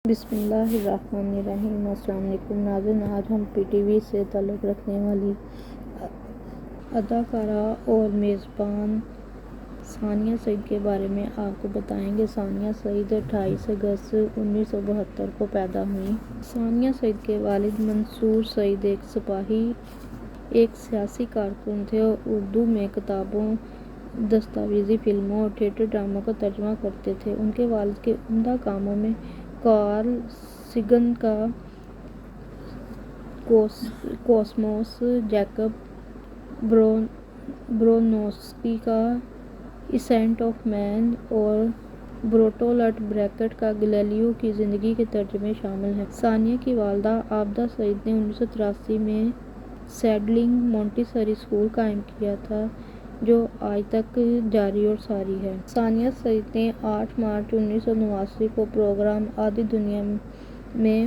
بسم اللہ الرحمن الرحیم۔ السلام علیکم ناظرین، آج ہم پی ٹی وی سے تعلق رکھنے والی اداکارہ اور میزبان ثانیہ سعید کے بارے میں آپ کو بتائیں گے۔ ثانیہ سعید 28 اگست 1972 کو پیدا ہوئیں۔ ثانیہ سعید کے والد منصور سعید ایک سیاسی کارکن تھے اور اردو میں کتابوں، دستاویزی فلموں اور تھیٹر ڈراموں کا ترجمہ کرتے تھے۔ ان کے والد کے عمدہ کاموں میں کارل سیگن کا کوسموس، جیکب برونووسکی کا اسینٹ آف مین اور برٹولٹ بریکٹ کا گلیلیو کی زندگی کے ترجمے شامل ہیں۔ ثانیہ کی والدہ عابدہ سعید نے 1983 میں سیڈلنگ مونٹیسری اسکول قائم کیا تھا، جو آج تک جاری اور ساری ہے۔ ثانیہ سعید نے 8 مارچ 1989 کو پروگرام آدھی دنیا میں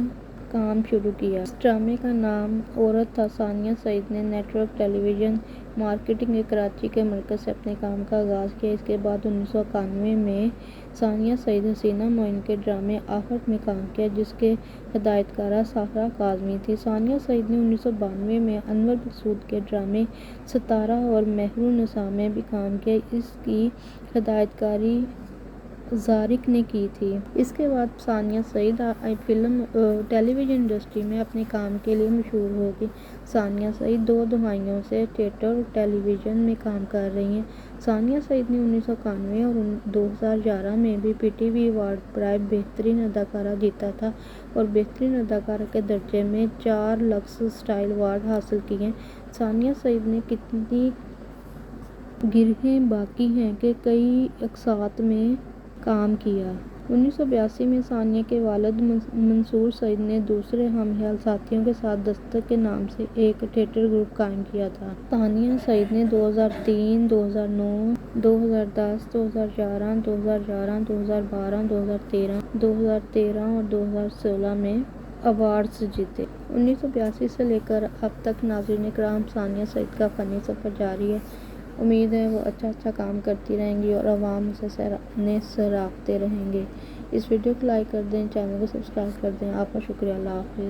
کام شروع کیا۔ اس ڈرامے کا نام عورت تھا۔ ثانیہ سعید نے نیٹ ورک ٹیلی ویژن مارکیٹنگ کے کراچی کے مرکز سے اپنے کام کا آغاز کیا۔ اس کے بعد 1991 میں ثانیہ سعید حسینہ معین کے ڈرامے آفت میں کام کیا، جس کی ہدایت کارہ ساحرہ کاظمی تھیں۔ ثانیہ سعید نے 1992 میں انور مقصود کے ڈرامے ستارہ اور مہر النساء میں بھی کام کیا۔ اس کی ہدایت کاری زارق نے کی تھی۔ اس کے بعد ثانیہ سعید فلم ٹیلی ویژن انڈسٹری میں اپنے کام کے لیے مشہور ہو گئیں۔ ثانیہ سعید 2 دہائیوں سے تھیٹر اور ٹیلی ویژن میں کام کر رہی ہیں۔ ثانیہ سعید نے 1991 اور 2011 میں بھی پی ٹی وی ایوارڈ برائے بہترین اداکارہ جیتا تھا اور بہترین اداکارہ کے درجے میں 4 لکس اسٹائل ایوارڈ حاصل کیے۔ ثانیہ سعید نے کتنی گرہیں باقی ہیں کے کئی اقساط میں کام کیا۔ 1982 میں ثانیہ کے والد منصور سعید نے دوسرے ہم خیال ساتھیوں کے ساتھ دستک کے نام سے ایک تھیٹر گروپ قائم کیا تھا۔ ثانیہ سعید نے 2003، 2009، 2010، 2011، 2012، 2013 اور 2016 میں ایوارڈز جیتے۔ 1982 سے لے کر اب تک ناظرین کرام، ثانیہ سعید کا فنی سفر جاری ہے۔ امید ہے وہ اچھا کام کرتی رہیں گی اور عوام اسے سراہتے رہیں گے۔ اس ویڈیو کو لائک کر دیں، چینل کو سبسکرائب کر دیں۔ آپ کا شکریہ۔ اللہ حافظ۔